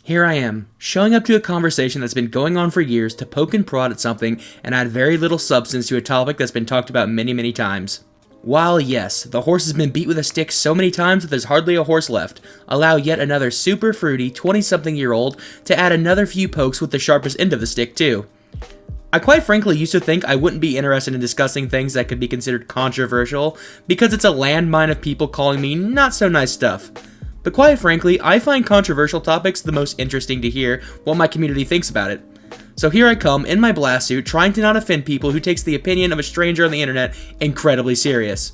Here I am, showing up to a conversation that's been going on for years to poke and prod at something and add very little substance to a topic that's been talked about many times. While yes, the horse has been beat with a stick so many times that there's hardly a horse left, allow yet another super fruity 20-something-year-old to add another few pokes with the sharpest end of the stick too. I quite frankly used to think I wouldn't be interested in discussing things that could be considered controversial because it's a landmine of people calling me not so nice stuff. But quite frankly, I find controversial topics the most interesting to hear what my community thinks about it. So here I come in my blast suit trying to not offend people who takes the opinion of a stranger on the internet incredibly serious.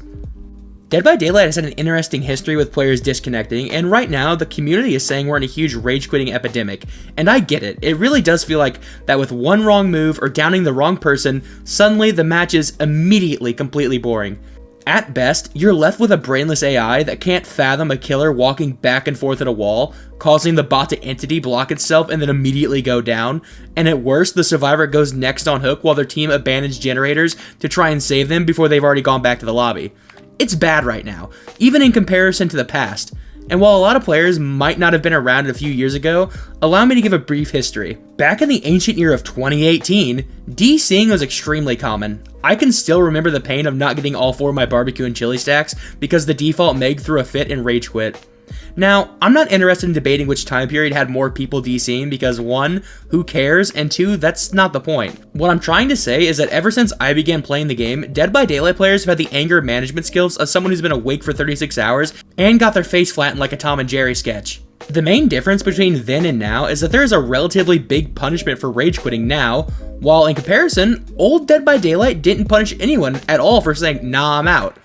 Dead by Daylight has had an interesting history with players disconnecting, and right now the community is saying we're in a huge rage quitting epidemic. And I get it, it really does feel like that with one wrong move or downing the wrong person, suddenly the match is immediately completely boring. At best, you're left with a brainless AI that can't fathom a killer walking back and forth at a wall, causing the bot to entity block itself and then immediately go down, and at worst, the survivor goes next on hook while their team abandons generators to try and save them before they've already gone back to the lobby. It's bad right now, even in comparison to the past. And while a lot of players might not have been around a few years ago, allow me to give a brief history. Back in the ancient year of 2018, DCing was extremely common. I can still remember the pain of not getting all 4 of my barbecue and chili stacks because the default Meg threw a fit and rage quit. Now, I'm not interested in debating which time period had more people DCing because 1, who cares, and 2, that's not the point. What I'm trying to say is that ever since I began playing the game, Dead by Daylight players have had the anger management skills of someone who's been awake for 36 hours and got their face flattened like a Tom and Jerry sketch. The main difference between then and now is that there is a relatively big punishment for rage quitting now, while in comparison, old Dead by Daylight didn't punish anyone at all for saying, nah, I'm out.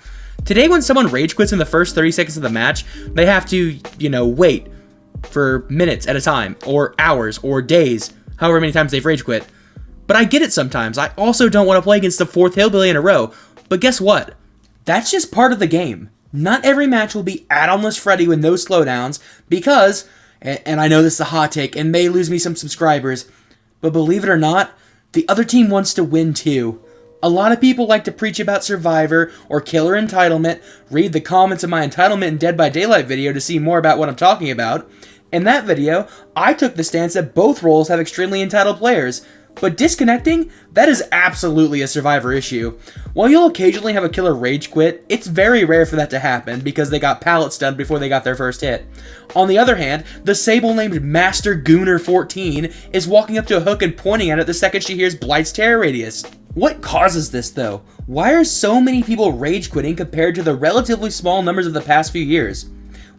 Today, when someone rage quits in the first 30 seconds of the match, they have to, wait for minutes at a time, or hours, or days, however many times they've rage quit. But I get it sometimes. I also don't want to play against the 4th Hillbilly in a row. But guess what? That's just part of the game. Not every match will be add-onless Freddy with no slowdowns, because, and I know this is a hot take and may lose me some subscribers, but believe it or not, the other team wants to win too. A lot of people like to preach about Survivor or killer entitlement. Read the comments of my entitlement and Dead by Daylight video to see more about what I'm talking about. In that video, I took the stance that both roles have extremely entitled players, but disconnecting, that is absolutely a Survivor issue. While you'll occasionally have a killer rage quit, it's very rare for that to happen because they got pallet stunned before they got their first hit. On the other hand, the Sable named Master Gooner 14 is walking up to a hook and pointing at it the second she hears Blight's terror radius. What causes this though? Why are so many people rage quitting compared to the relatively small numbers of the past few years?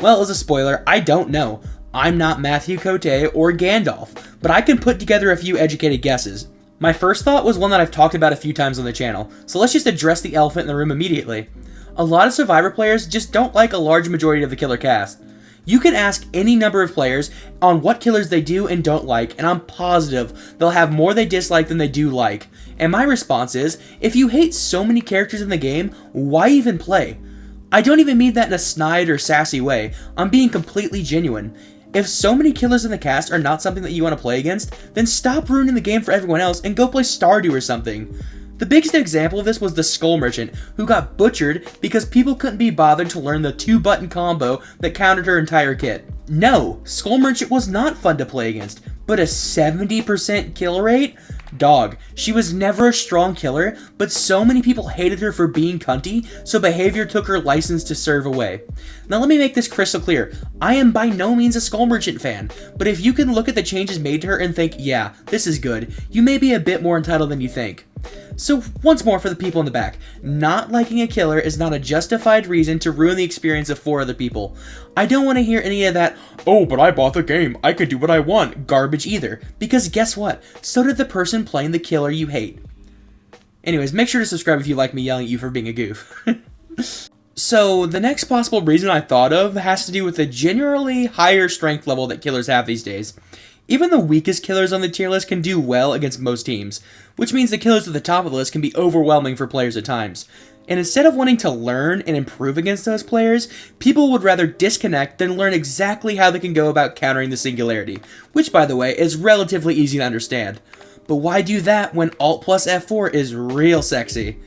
Well, as a spoiler, I don't know. I'm not Matthew Cote or Gandalf, but I can put together a few educated guesses. My first thought was one that I've talked about a few times on the channel, so let's just address the elephant in the room immediately. A lot of Survivor players just don't like a large majority of the killer cast. You can ask any number of players on what killers they do and don't like, and I'm positive they'll have more they dislike than they do like. And my response is, if you hate so many characters in the game, why even play? I don't even mean that in a snide or sassy way. I'm being completely genuine. If so many killers in the cast are not something that you want to play against, then stop ruining the game for everyone else and go play Stardew or something. The biggest example of this was the Skull Merchant, who got butchered because people couldn't be bothered to learn the 2-button combo that countered her entire kit. No, Skull Merchant was not fun to play against, but a 70% kill rate? Dog, she was never a strong killer, but so many people hated her for being cunty, so behavior took her license to serve away. Now let me make this crystal clear. I am by no means a Skull Merchant fan, but if you can look at the changes made to her and think, yeah, this is good, you may be a bit more entitled than you think. So once more for the people in the back, not liking a killer is not a justified reason to ruin the experience of 4 other people. I don't want to hear any of that, oh, but I bought the game, I can do what I want, garbage either, because guess what? So did the person playing the killer you hate. Anyways, make sure to subscribe if you like me yelling at you for being a goof. So the next possible reason I thought of has to do with the generally higher strength level that killers have these days. Even the weakest killers on the tier list can do well against most teams, which means the killers at the top of the list can be overwhelming for players at times. And instead of wanting to learn and improve against those players, people would rather disconnect than learn exactly how they can go about countering the singularity, which by the way is relatively easy to understand. But why do that when Alt plus F4 is real sexy?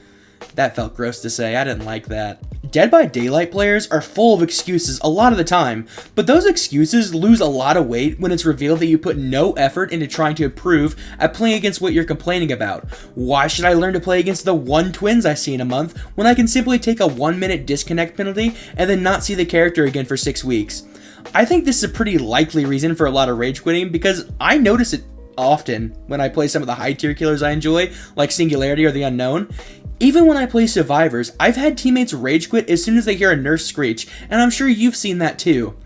That felt gross to say, I didn't like that. Dead by Daylight players are full of excuses a lot of the time, but those excuses lose a lot of weight when it's revealed that you put no effort into trying to improve at playing against what you're complaining about. Why should I learn to play against the one twins I see in a month when I can simply take a 1-minute disconnect penalty and then not see the character again for 6 weeks? I think this is a pretty likely reason for a lot of rage quitting because I notice it often when I play some of the high tier killers I enjoy, like Singularity or the Unknown. Even when I play Survivors, I've had teammates rage quit as soon as they hear a nurse screech, and I'm sure you've seen that too.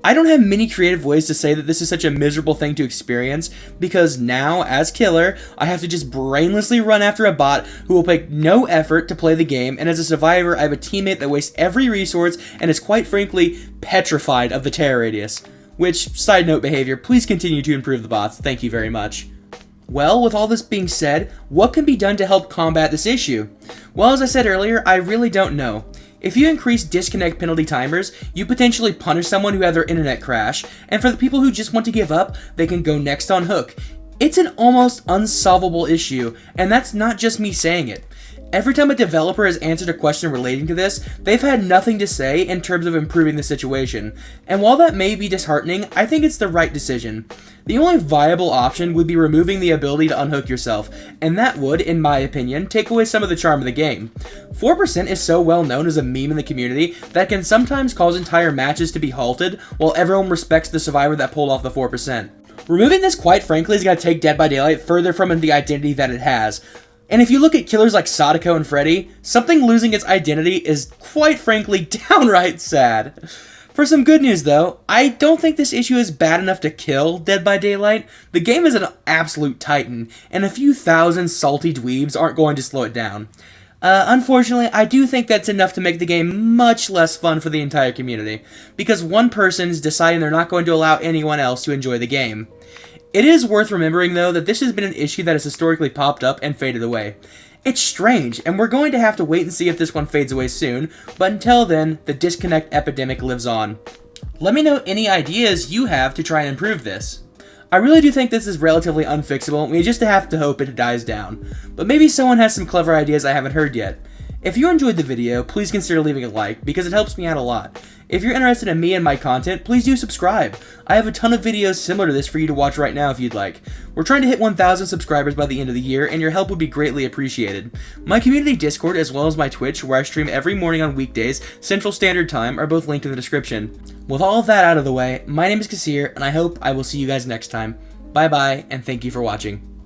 I don't have many creative ways to say that this is such a miserable thing to experience, because now, as killer, I have to just brainlessly run after a bot who will take no effort to play the game, and as a survivor, I have a teammate that wastes every resource and is quite frankly petrified of the terror radius. Which, side note behavior, please continue to improve the bots, thank you very much. Well, with all this being said, what can be done to help combat this issue? Well, as I said earlier, I really don't know. If you increase disconnect penalty timers, you potentially punish someone who had their internet crash, and for the people who just want to give up, they can go next on hook. It's an almost unsolvable issue, and that's not just me saying it. Every time a developer has answered a question relating to this, they've had nothing to say in terms of improving the situation. And while that may be disheartening, I think it's the right decision. The only viable option would be removing the ability to unhook yourself, and that would, in my opinion, take away some of the charm of the game. 4% is so well known as a meme in the community that it can sometimes cause entire matches to be halted while everyone respects the survivor that pulled off the 4%. Removing this, quite frankly, is going to take Dead by Daylight further from the identity that it has. And if you look at killers like Sadako and Freddy, something losing its identity is, quite frankly, downright sad. For some good news though, I don't think this issue is bad enough to kill Dead by Daylight. The game is an absolute titan, and a few thousand salty dweebs aren't going to slow it down. Unfortunately, I do think that's enough to make the game much less fun for the entire community, because one person's deciding they're not going to allow anyone else to enjoy the game. It is worth remembering, though, that this has been an issue that has historically popped up and faded away. It's strange, and we're going to have to wait and see if this one fades away soon, but until then, the disconnect epidemic lives on. Let me know any ideas you have to try and improve this. I really do think this is relatively unfixable, we just have to hope it dies down. But maybe someone has some clever ideas I haven't heard yet. If you enjoyed the video, please consider leaving a like, because it helps me out a lot. If you're interested in me and my content, please do subscribe. I have a ton of videos similar to this for you to watch right now if you'd like. We're trying to hit 1,000 subscribers by the end of the year, and your help would be greatly appreciated. My community Discord, as well as my Twitch, where I stream every morning on weekdays, Central Standard Time, are both linked in the description. With all of that out of the way, my name is Kasir, and I hope I will see you guys next time. Bye bye, and thank you for watching.